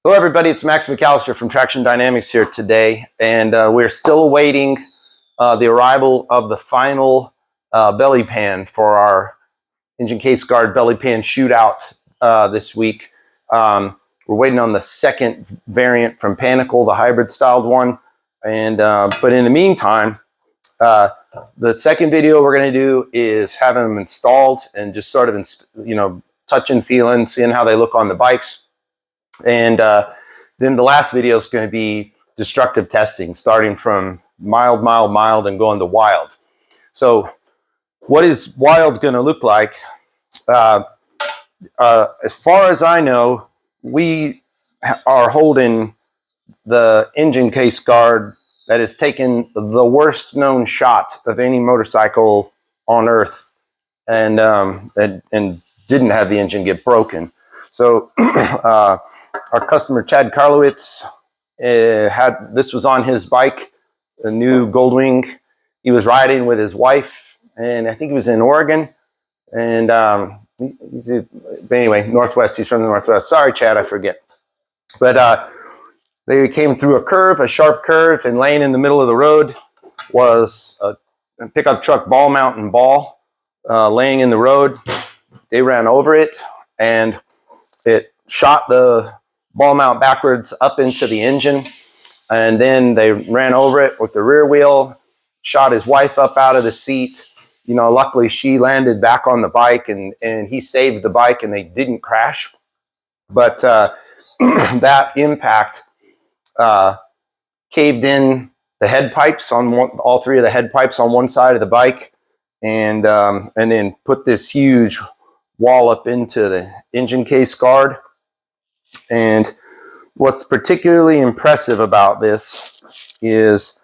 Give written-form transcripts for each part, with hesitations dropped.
Hello everybody, it's Max McAllister from Traction Dynamics here today, and we're still awaiting the arrival of the final belly pan for our engine case guard belly pan shootout this week. We're waiting on the second variant from Panicle, the hybrid styled one, and but in the meantime, the second video we're going to do is have them installed and just sort of, touching, feeling, seeing how they look on the bikes. And then the last video is going to be destructive testing, starting from mild, and going to wild. So what is wild going to look like? As far as I know, we are holding the engine case guard that has taken the worst known shot of any motorcycle on earth and didn't have the engine get broken. So our customer Chad Karlowitz this was on his bike, a new Goldwing. He was riding with his wife, and I think he was in Oregon. And but anyway, Northwest. He's from the Northwest. Sorry, Chad, I forget. But they came through a sharp curve, and laying in the middle of the road was a pickup truck ball mount and ball laying in the road. They ran over it, and it shot the ball mount backwards up into the engine, and then they ran over it with the rear wheel, shot his wife up out of the seat. Luckily she landed back on the bike, and he saved the bike, and they didn't crash. But that impact caved in the head pipes on all three of the head pipes on one side of the bike, and then put this huge wallop into the engine case guard. And what's particularly impressive about this is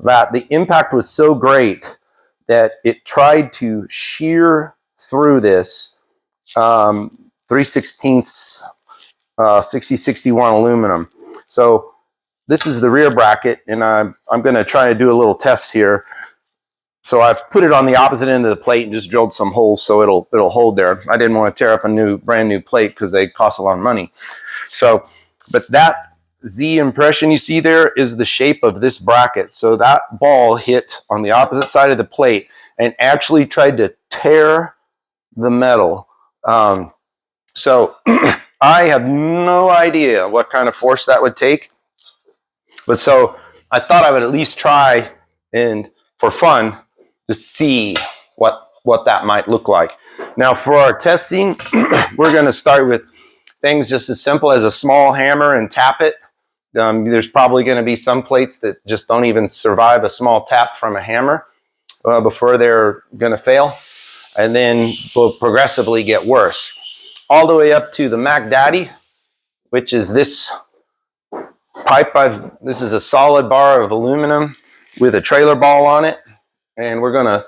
that the impact was so great that it tried to shear through this 3/16 6061 aluminum. So this is the rear bracket, and I'm going to try to do a little test here. So I've put it on the opposite end of the plate and just drilled some holes so it'll hold there. I didn't want to tear up a brand new plate because they cost a lot of money. So, but that Z impression you see there is the shape of this bracket. So that ball hit on the opposite side of the plate and actually tried to tear the metal. So I have no idea what kind of force that would take. But so I thought I would at least try, and for fun, to see what that might look like. Now for our testing, we're going to start with things just as simple as a small hammer and tap it. There's probably going to be some plates that just don't even survive a small tap from a hammer before they're going to fail, and then will progressively get worse, all the way up to the Mac Daddy, which is this pipe. This is a solid bar of aluminum with a trailer ball on it. And we're going to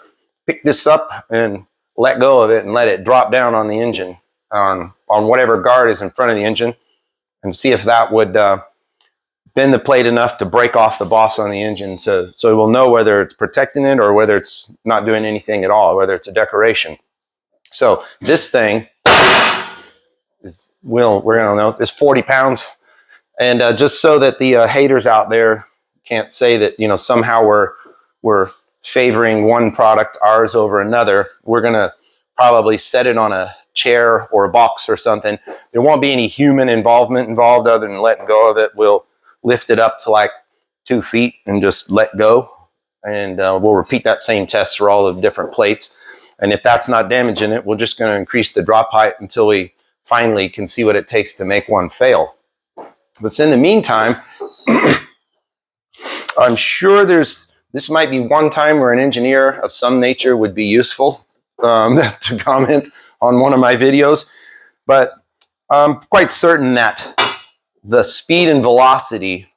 pick this up and let go of it and let it drop down on the engine, on whatever guard is in front of the engine, and see if that would bend the plate enough to break off the boss on the engine, so we'll know whether it's protecting it or whether it's not doing anything at all, whether it's a decoration. So this thing we're going to know, is 40 pounds. And just so that the haters out there can't say that, somehow we're favoring one product, ours over another, we're going to probably set it on a chair or a box or something. There won't be any human involved other than letting go of it. We'll lift it up to like 2 feet and just let go. And we'll repeat that same test for all the different plates. And if that's not damaging it, we're just going to increase the drop height until we finally can see what it takes to make one fail. But in the meantime, I'm sure this might be one time where an engineer of some nature would be useful to comment on one of my videos. But I'm quite certain that the speed and velocity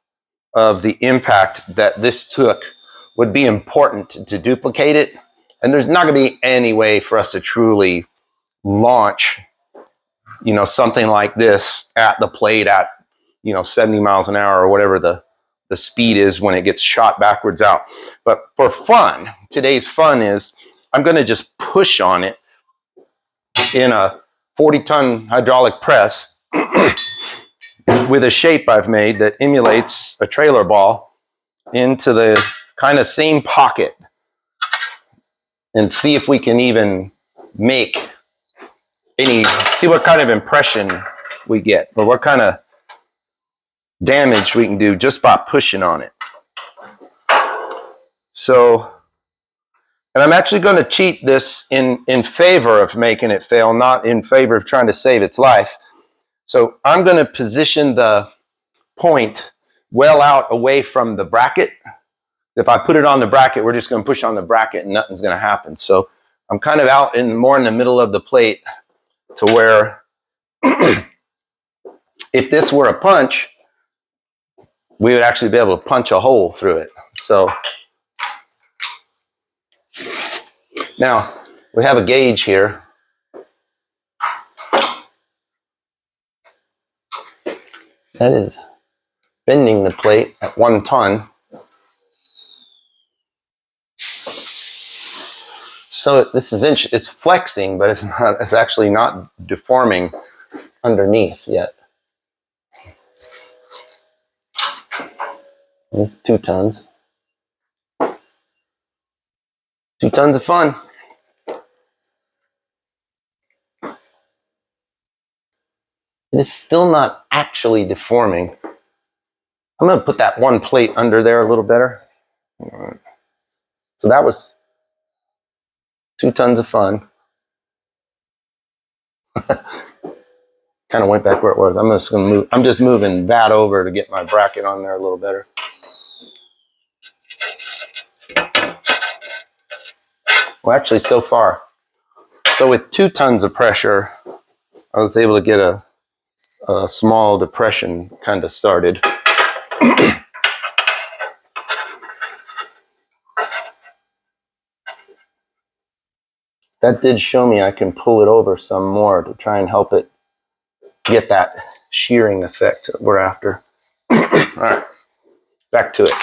of the impact that this took would be important to duplicate it. And there's not going to be any way for us to truly launch, something like this at the plate at, 70 miles an hour or whatever the speed is when it gets shot backwards out. But for fun, today's fun is I'm going to just push on it in a 40-ton hydraulic press with a shape I've made that emulates a trailer ball into the kind of same pocket, and see if we can even make see what kind of impression we get, or what kind of damage we can do just by pushing on it. So, and I'm actually going to cheat this in favor of making it fail, not in favor of trying to save its life. So I'm going to position the point well out away from the bracket. If I put it on the bracket, we're just going to push on the bracket and nothing's going to happen. So I'm kind of out more in the middle of the plate, to where if this were a punch, we would actually be able to punch a hole through it. So now we have a gauge here. That is bending the plate at 1 ton. So this is it's flexing, but it's actually not deforming underneath yet. 2 tons. 2 tons of fun. It is still not actually deforming. I'm going to put that one plate under there a little better. So that was 2 tons of fun. Kind of went back where it was. I'm just going to move. I'm just moving that over to get my bracket on there a little better. Well, actually, so far. So with 2 tons of pressure, I was able to get a small depression kind of started. That did show me I can pull it over some more to try and help it get that shearing effect that we're after. All right, back to it.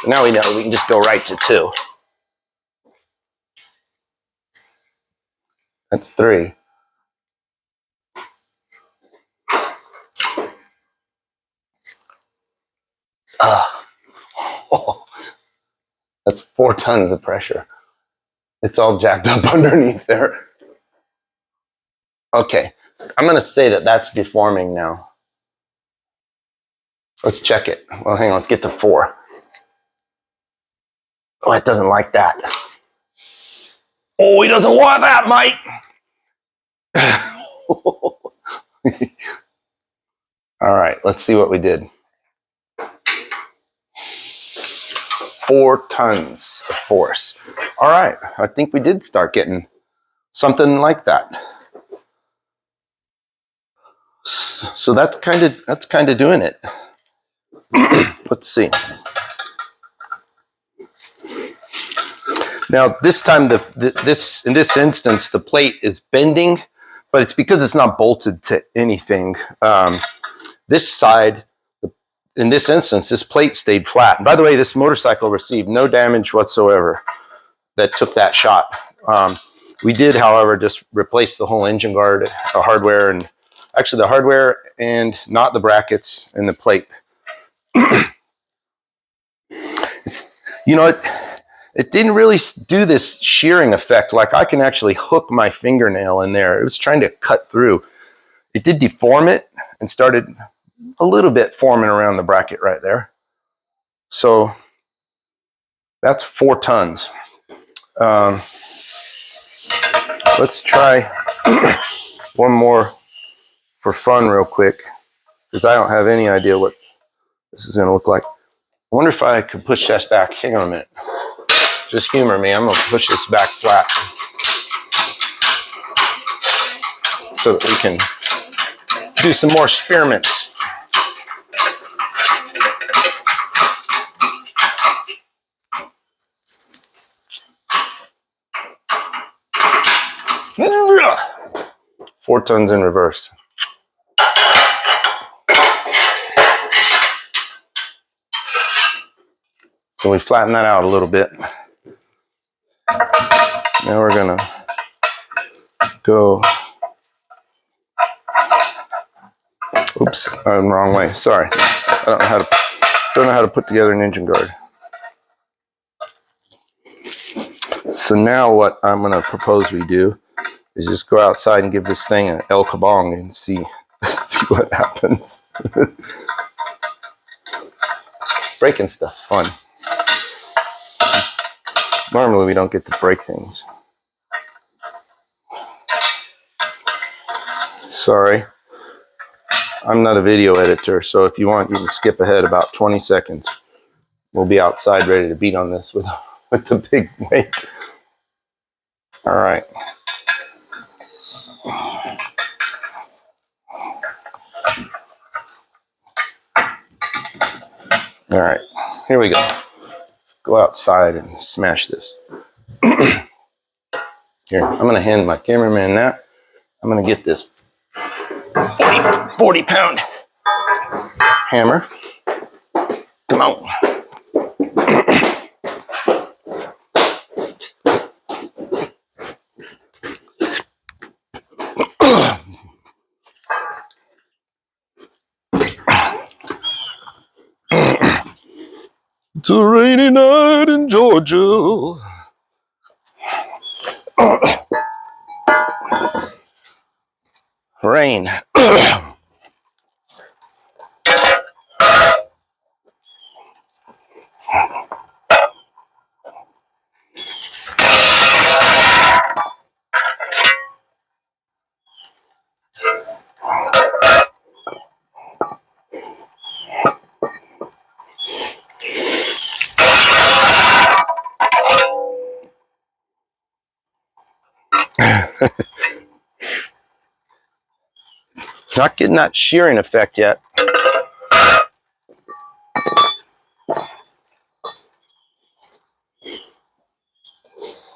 So now we know we can just go right to 2. That's 3. Oh, that's 4 tons of pressure. It's all jacked up underneath there. Okay, I'm going to say that that's deforming now. Let's check it. Well, hang on, let's get to 4. Oh, it doesn't like that. Oh, he doesn't want that, Mike. All right, let's see what we did. 4 tons of force. All right, I think we did start getting something like that. So that's kind of doing it. Let's see. Now this time, in this instance, the plate is bending, but it's because it's not bolted to anything. This side, in this instance, this plate stayed flat. And by the way, this motorcycle received no damage whatsoever that took that shot. We did, however, just replace the whole engine guard, hardware, and actually the hardware and not the brackets and the plate. It didn't really do this shearing effect. Like, I can actually hook my fingernail in there. It was trying to cut through. It did deform it and started a little bit forming around the bracket right there. So that's 4 tons. Let's try one more for fun real quick, because I don't have any idea what this is going to look like. I wonder if I could push this back. Hang on a minute. Just humor me. I'm going to push this back flat so that we can do some more experiments. Ugh. 4 tons in reverse. So we flatten that out a little bit. Now we're going to go Oops, I'm the wrong way. Sorry. I don't know how to put together an engine guard. So now what I'm going to propose we do is just go outside and give this thing an El Kabong and see what happens. Breaking stuff, fun. Normally we don't get to break things. Sorry. I'm not a video editor, so if you want, you can skip ahead about 20 seconds. We'll be outside ready to beat on this with the big weight. All right. All right, here we go. Let's go outside and smash this. Here, I'm gonna hand my cameraman that. I'm gonna get this 40-pound hammer. Come on. It's a rainy night in Georgia. Rain. Not getting that shearing effect yet.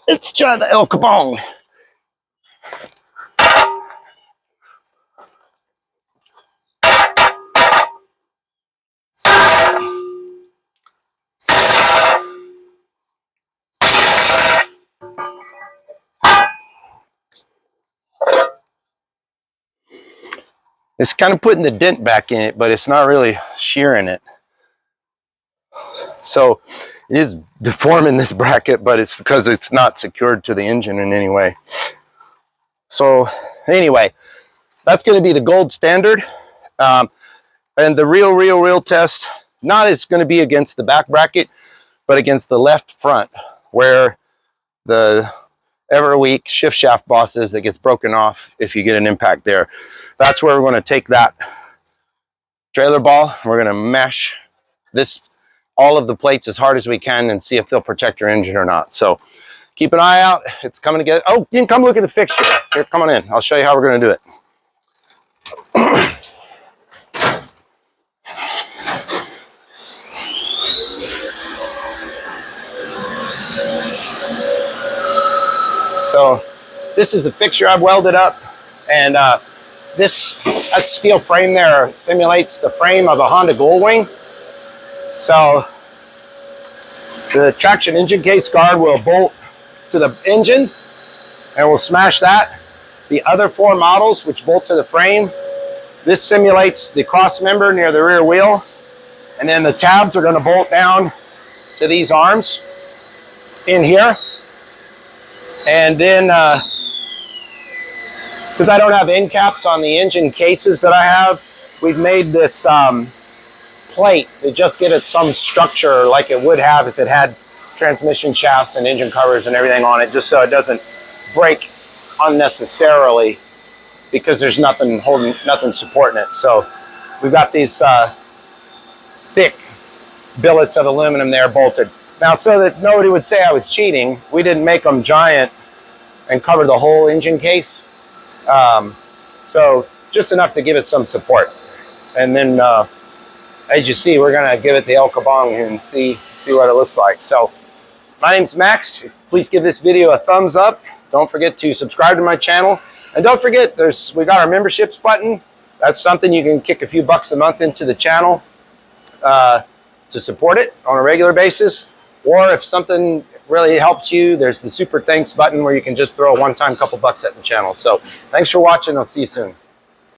Let's try the El Kabong. It's kind of putting the dent back in it, but it's not really shearing it. So it is deforming this bracket, but it's because it's not secured to the engine in any way. So anyway, that's going to be the gold standard. And the real test, not is going to be against the back bracket, but against the left front, where the every week shift shaft boss is that gets broken off if you get an impact there. That's where we're going to take that trailer ball. We're going to mash this, all of the plates as hard as we can and see if they'll protect your engine or not. So keep an eye out. It's coming together. Oh, you can come look at the fixture. Here, come on in. I'll show you how we're going to do it. So this is the fixture I've welded up, and that steel frame there simulates the frame of a Honda Goldwing. So the traction engine case guard will bolt to the engine, and we'll smash that. The other 4 models which bolt to the frame, this simulates the cross member near the rear wheel, and then the tabs are going to bolt down to these arms in here. And then, because I don't have end caps on the engine cases that I have, we've made this plate to just give it some structure like it would have if it had transmission shafts and engine covers and everything on it, just so it doesn't break unnecessarily because there's nothing supporting it. So we've got these thick billets of aluminum there bolted. Now, so that nobody would say I was cheating, we didn't make them giant and cover the whole engine case. So just enough to give it some support. And then, as you see, we're gonna give it the El Kabong and see what it looks like. So my name's Max. Please give this video a thumbs up. Don't forget to subscribe to my channel. And don't forget, we got our memberships button. That's something you can kick a few bucks a month into the channel to support it on a regular basis. Or if something really helps you, there's the super thanks button where you can just throw a one-time couple bucks at the channel. So thanks for watching. I'll see you soon.